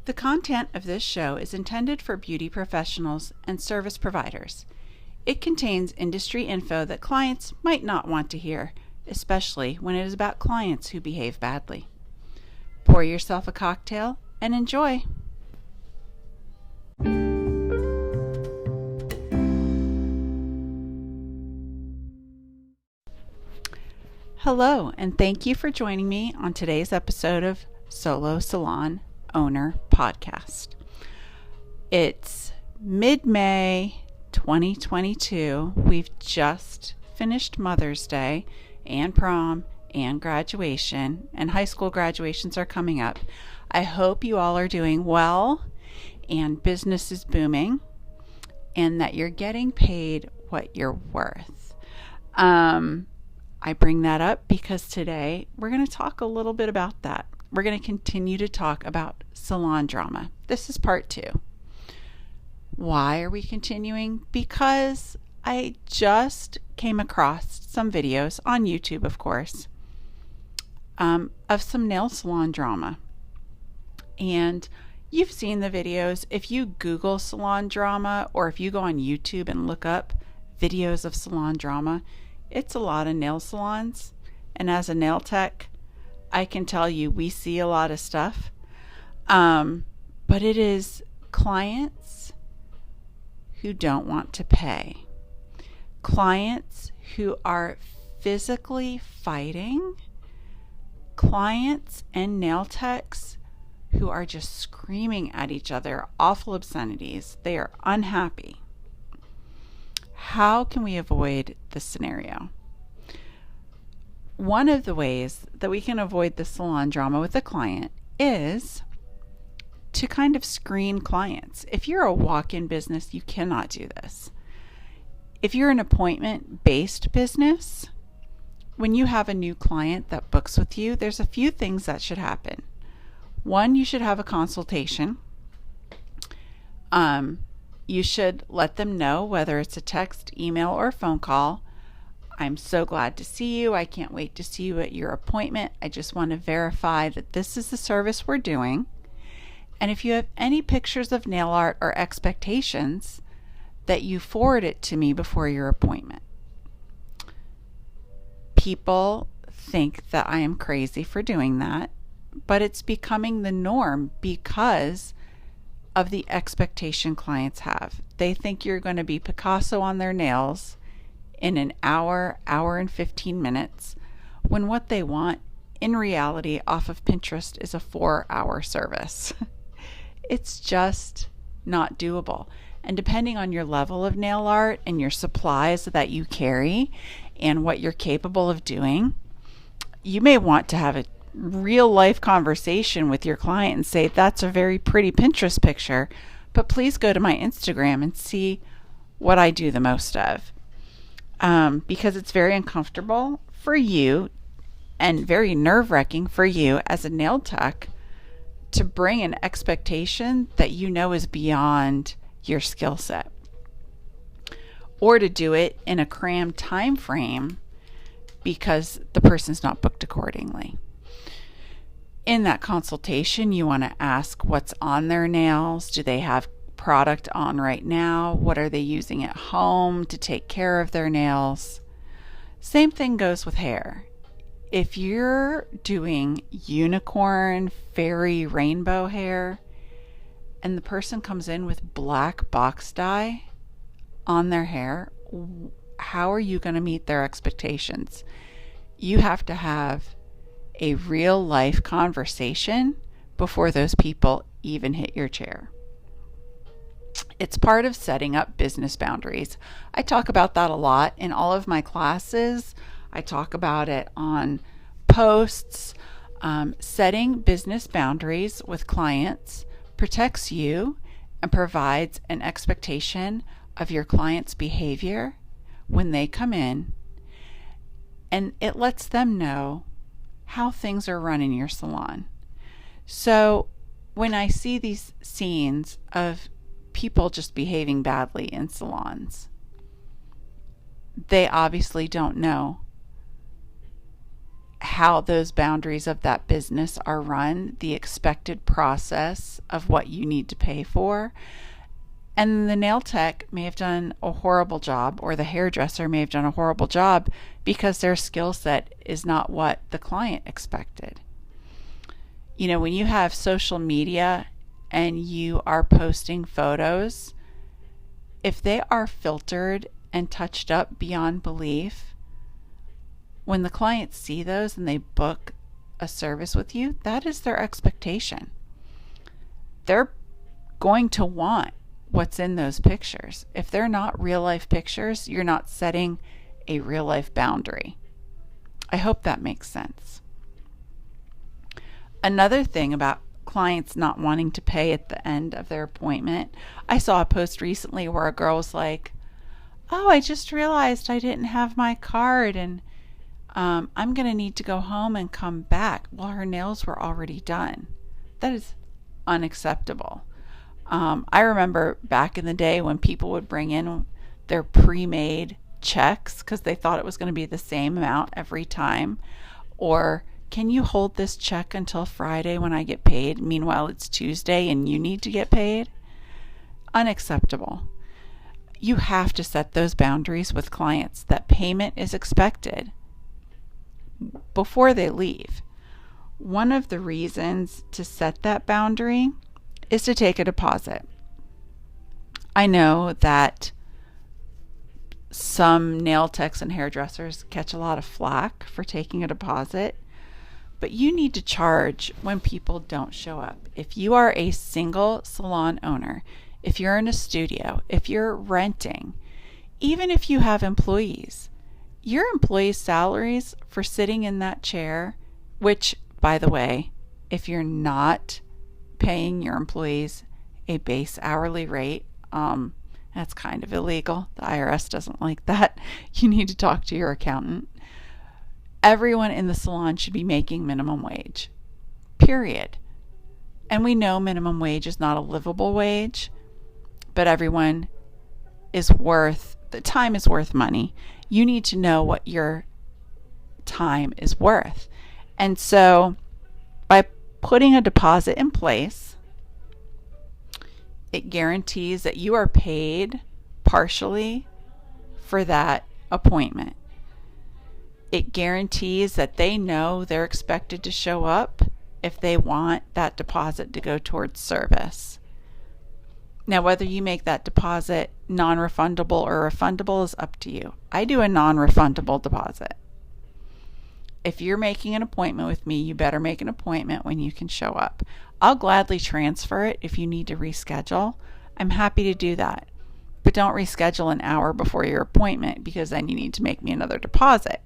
The content of this show is intended for beauty professionals and service providers. It contains industry info that clients might not want to hear, especially when it is about clients who behave badly. Pour yourself a cocktail and enjoy. Hello, and thank you for joining me on today's episode of Salon Owner Podcast. It's mid-May 2022. We've just finished Mother's Day and prom and graduation, and high school graduations are coming up. I hope you all are doing well and business is booming and that you're getting paid what you're worth. I bring that up because today we're going to talk a little bit about that. We're going to continue to talk about salon drama. This is part 2. Why are we continuing? Because I just came across some videos on YouTube, of course, of some nail salon drama. And you've seen the videos. If you Google salon drama, or if you go on YouTube and look up videos of salon drama, it's a lot of nail salons. And as a nail tech, I can tell you we see a lot of stuff. But it is clients who don't want to pay. Clients who are physically fighting. Clients and nail techs who are just screaming at each other awful obscenities. They are unhappy. How can we avoid this scenario? One of the ways that we can avoid the salon drama with a client is to kind of screen clients. If you're a walk-in business, you cannot do this. If you're an appointment-based business, when you have a new client that books with you, there's a few things that should happen. One, you should have a consultation. You should let them know, whether it's a text, email, or phone call. I'm so glad to see you. I can't wait to see you at your appointment. I just want to verify that this is the service we're doing. And if you have any pictures of nail art or expectations, that you forward it to me before your appointment. People think that I am crazy for doing that, but it's becoming the norm because of the expectation clients have. They think you're going to be Picasso on their nails in an hour and 15 minutes, when what they want in reality off of Pinterest is a 4-hour service. It's just not doable. And depending on your level of nail art and your supplies that you carry and what you're capable of doing, you may want to have a real life conversation with your client and say, that's a very pretty Pinterest picture, but please go to my Instagram and see what I do the most of. Because it's very uncomfortable for you and very nerve-wracking for you as a nail tech to bring an expectation that you know is beyond your skill set, or to do it in a crammed time frame because the person's not booked accordingly. In that consultation, you want to ask what's on their nails. Do they have product on right now? What are they using at home to take care of their nails? Same thing goes with hair. If you're doing unicorn, fairy, rainbow hair, and the person comes in with black box dye on their hair, how are you going to meet their expectations? You have to have a real life conversation before those people even hit your chair. It's part of setting up business boundaries. I talk about that a lot in all of my classes. I talk about it on posts. Setting business boundaries with clients protects you and provides an expectation of your client's behavior when they come in, and it lets them know how things are run in your salon. So when I see these scenes of people just behaving badly in salons, they obviously don't know how those boundaries of that business are run, the expected process of what you need to pay for. And the nail tech may have done a horrible job, or the hairdresser may have done a horrible job because their skill set is not what the client expected. You know, when you have social media and you are posting photos, if they are filtered and touched up beyond belief, when the clients see those and they book a service with you, that is their expectation. They're going to want what's in those pictures. If they're not real life pictures, you're not setting a real life boundary. I hope that makes sense. Another thing about clients not wanting to pay at the end of their appointment, I saw a post recently where a girl was like, "Oh, I just realized I didn't have my card, and I'm going to need to go home and come back." Well, her nails were already done. That is unacceptable. I remember back in the day when people would bring in their pre-made checks because they thought it was going to be the same amount every time. Or, "Can you hold this check until Friday when I get paid? Meanwhile, it's Tuesday and you need to get paid." Unacceptable. You have to set those boundaries with clients that payment is expected before they leave. One of the reasons to set that boundary is to take a deposit. I know that some nail techs and hairdressers catch a lot of flack for taking a deposit, but you need to charge when people don't show up. If you are a single salon owner, if you're in a studio, if you're renting, even if you have employees, your employees' salaries for sitting in that chair, which, by the way, if you're not paying your employees a base hourly rate, that's kind of illegal. The IRS doesn't like that. You need to talk to your accountant. Everyone in the salon should be making minimum wage, period. And we know minimum wage is not a livable wage, but everyone is worth, the time is worth money. You need to know what your time is worth. And so by putting a deposit in place, it guarantees that you are paid partially for that appointment. It guarantees that they know they're expected to show up if they want that deposit to go towards service. Now, whether you make that deposit non-refundable or refundable is up to you. I do a non-refundable deposit. If you're making an appointment with me, you better make an appointment when you can show up. I'll gladly transfer it if you need to reschedule. I'm happy to do that. But don't reschedule an hour before your appointment, because then you need to make me another deposit.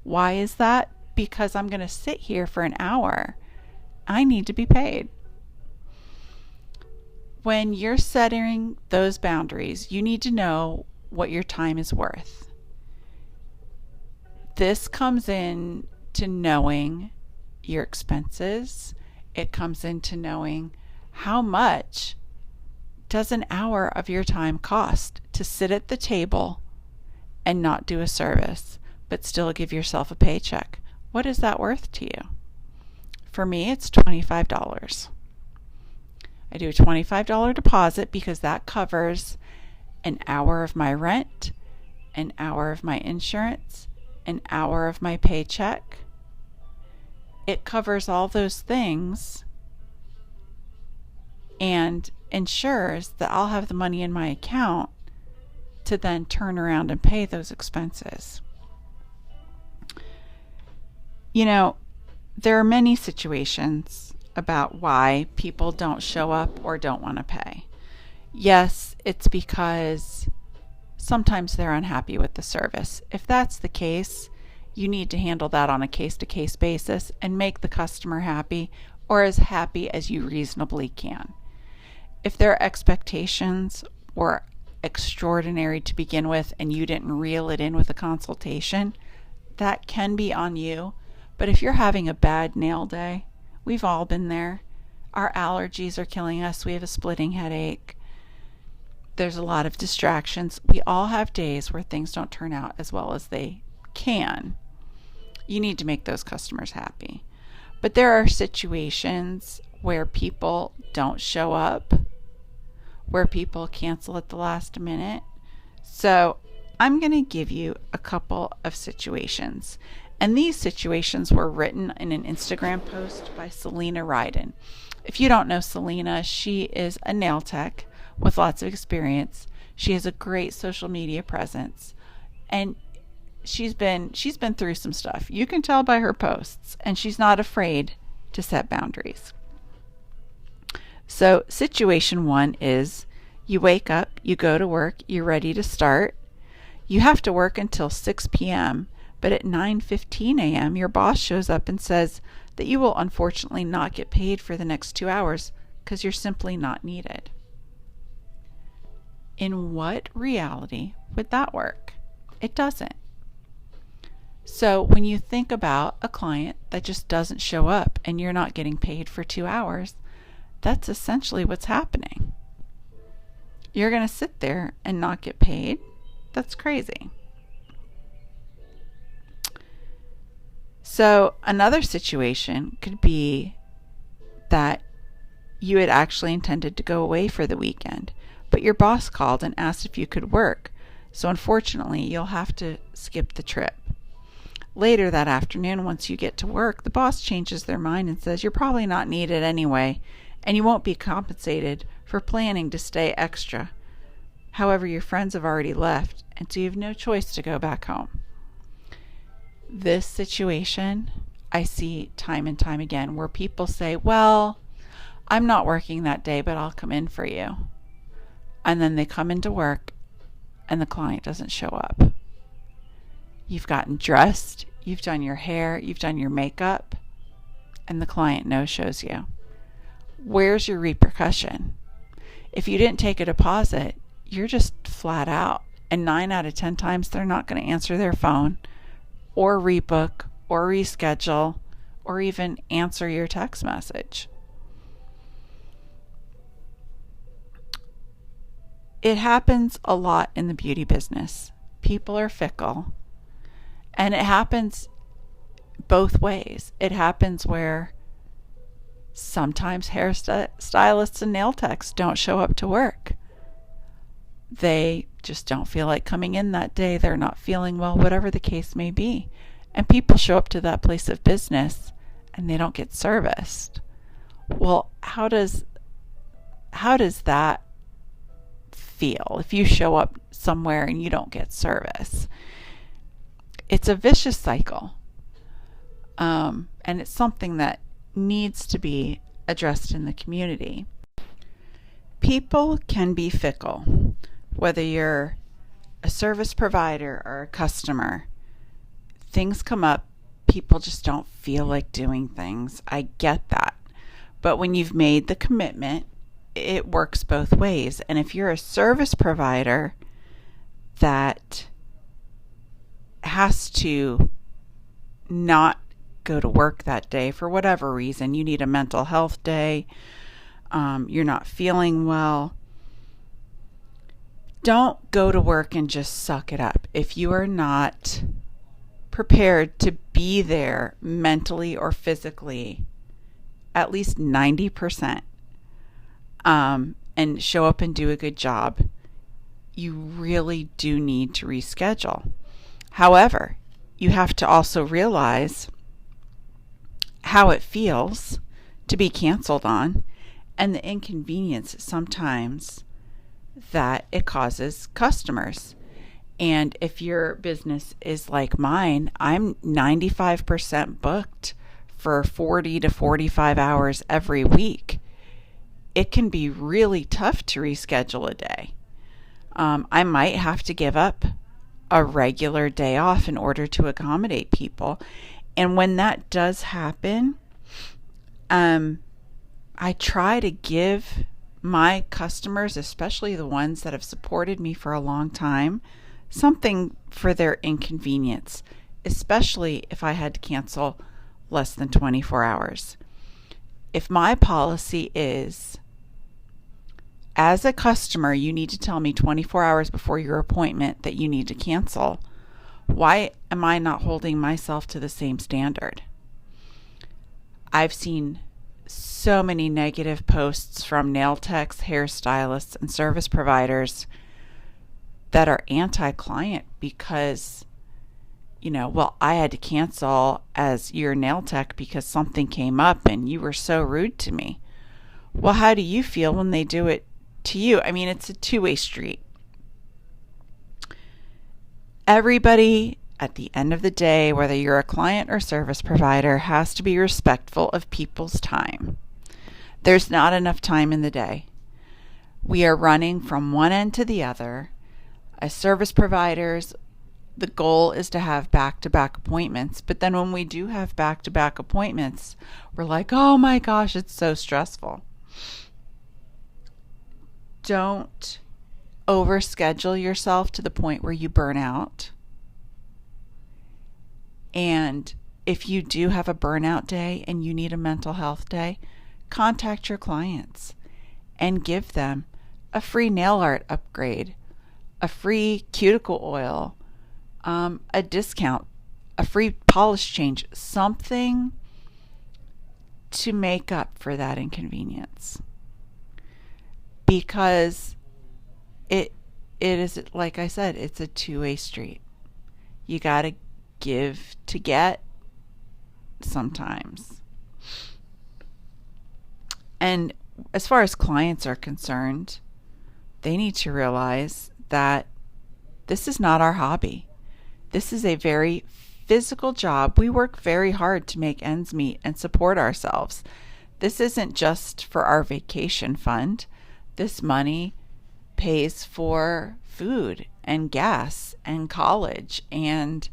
Why is that? Because I'm going to sit here for an hour. I need to be paid. When you're setting those boundaries, you need to know what your time is worth. This comes in to knowing your expenses. It comes into knowing how much does an hour of your time cost to sit at the table and not do a service, but still give yourself a paycheck. What is that worth to you? For me, it's $25. I do a $25 deposit because that covers an hour of my rent, an hour of my insurance, an hour of my paycheck. It covers all those things and ensures that I'll have the money in my account to then turn around and pay those expenses. You know, there are many situations about why people don't show up or don't want to pay. Yes, it's because sometimes they're unhappy with the service. If that's the case, you need to handle that on a case-to-case basis and make the customer happy, or as happy as you reasonably can. If their expectations were extraordinary to begin with and you didn't reel it in with a consultation, that can be on you. But if you're having a bad nail day, we've all been there. Our allergies are killing us. We have a splitting headache. There's a lot of distractions. We all have days where things don't turn out as well as they can. You need to make those customers happy. But there are situations where people don't show up, where people cancel at the last minute. So I'm going to give you a couple of situations. And these situations were written in an Instagram post by Selena Ryden. If you don't know Selena, she is a nail tech with lots of experience. She has a great social media presence, and she's been through some stuff. You can tell by her posts, and she's not afraid to set boundaries. So situation 1 is you wake up, you go to work, you're ready to start. You have to work until 6 p.m., but at 9:15 a.m. your boss shows up and says that you will unfortunately not get paid for the next 2 hours because you're simply not needed. In what reality would that work? It doesn't. So when you think about a client that just doesn't show up and you're not getting paid for 2 hours, that's essentially what's happening. You're going to sit there and not get paid? That's crazy. So another situation could be that you had actually intended to go away for the weekend, but your boss called and asked if you could work. So unfortunately, you'll have to skip the trip. Later that afternoon, once you get to work, the boss changes their mind and says you're probably not needed anyway, and you won't be compensated for planning to stay extra. However, your friends have already left, and so you have no choice to go back home. This situation I see time and time again where people say, well, I'm not working that day, but I'll come in for you. And then they come into work and the client doesn't show up. You've gotten dressed, you've done your hair, you've done your makeup, and the client no-shows you. Where's your repercussion? If you didn't take a deposit, you're just flat out. And 9 out of 10 times they're not going to answer their phone or rebook or reschedule or even answer your text message. It happens a lot in the beauty business. People are fickle. And it happens both ways. It happens where sometimes hairstylists and nail techs don't show up to work. They just don't feel like coming in that day. They're not feeling well, whatever the case may be. And people show up to that place of business and they don't get serviced. Well, how does that feel if you show up somewhere and you don't get service? It's a vicious cycle. And it's something that needs to be addressed in the community. People can be fickle, whether you're a service provider or a customer. Things come up, people just don't feel like doing things. I get that. But when you've made the commitment, it works both ways. And if you're a service provider that has to not go to work that day for whatever reason, you need a mental health day, you're not feeling well, don't go to work and just suck it up. If you are not prepared to be there mentally or physically at least 90%, and show up and do a good job, you really do need to reschedule. However, you have to also realize how it feels to be canceled on and the inconvenience sometimes that it causes customers. And if your business is like mine, I'm 95% booked for 40 to 45 hours every week. It can be really tough to reschedule a day. I might have to give up a regular day off in order to accommodate people. And when that does happen, I try to give my customers, especially the ones that have supported me for a long time, something for their inconvenience, especially if I had to cancel less than 24 hours. If my policy is, as a customer, you need to tell me 24 hours before your appointment that you need to cancel, Why am I not holding myself to the same standard? I've seen so many negative posts from nail techs, hairstylists, and service providers that are anti-client because, well, I had to cancel as your nail tech because something came up and you were so rude to me. Well, how do you feel when they do it to you? I mean, it's a two-way street. Everybody, at the end of the day, whether you're a client or service provider, has to be respectful of people's time. There's not enough time in the day. We are running from one end to the other. As service providers, the goal is to have back-to-back appointments. But then when we do have back-to-back appointments, we're like, oh my gosh, it's so stressful. Don't overschedule yourself to the point where you burn out. And if you do have a burnout day and you need a mental health day, contact your clients and give them a free nail art upgrade, a free cuticle oil, a discount, a free polish change, something to make up for that inconvenience. Because it is, like I said, it's a two-way street. You got to give to get sometimes. And as far as clients are concerned, they need to realize that this is not our hobby. This is a very physical job. We work very hard to make ends meet and support ourselves. This isn't just for our vacation fund. This money pays for food and gas and college and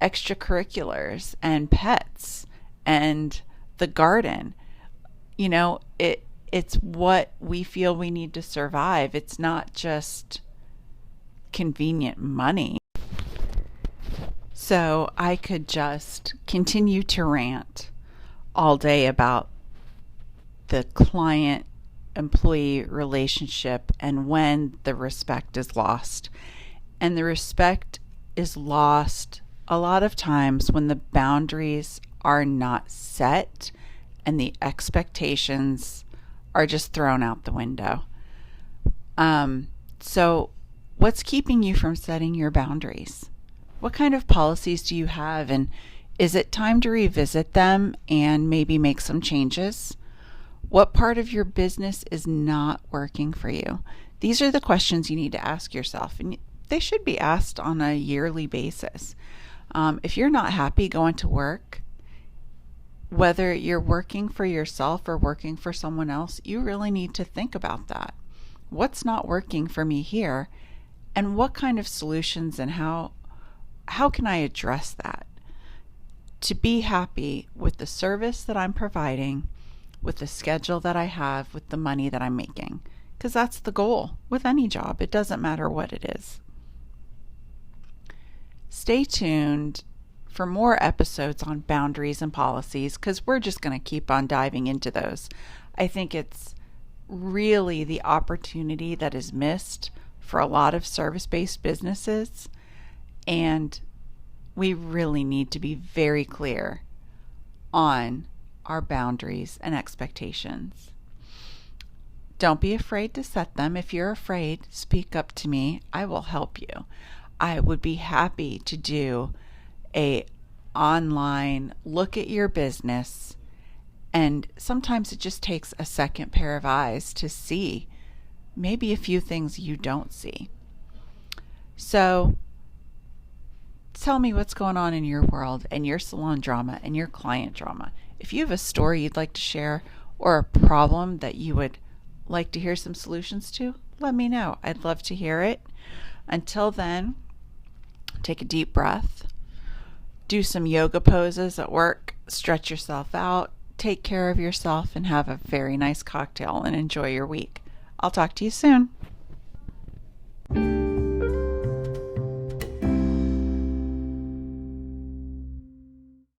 extracurriculars and pets and the garden. It's what we feel we need to survive. It's not just convenient money. So I could just continue to rant all day about the client employee relationship and when the respect is lost. And the respect is lost a lot of times when the boundaries are not set and the expectations are just thrown out the window. So what's keeping you from setting your boundaries? What kind of policies do you have, and is it time to revisit them and maybe make some changes? What part of your business is not working for you? These are the questions you need to ask yourself, and they should be asked on a yearly basis. If you're not happy going to work, whether you're working for yourself or working for someone else, you really need to think about that. What's not working for me here, and what kind of solutions and how can I address that to be happy with the service that I'm providing, with the schedule that I have, with the money that I'm making? Because that's the goal with any job. It doesn't matter what it is. Stay tuned for more episodes on boundaries and policies, because we're just going to keep on diving into those. I think it's really the opportunity that is missed for a lot of service-based businesses, and we really need to be very clear on our boundaries and expectations. Don't be afraid to set them. If you're afraid, speak up to me. I will help you. I would be happy to do a online look at your business, and sometimes it just takes a second pair of eyes to see maybe a few things you don't see. So tell me what's going on in your world and your salon drama and your client drama. If you have a story you'd like to share or a problem that you would like to hear some solutions to, let me know. I'd love to hear it. Until then, take a deep breath, do some yoga poses at work, stretch yourself out, take care of yourself, and have a very nice cocktail and enjoy your week. I'll talk to you soon.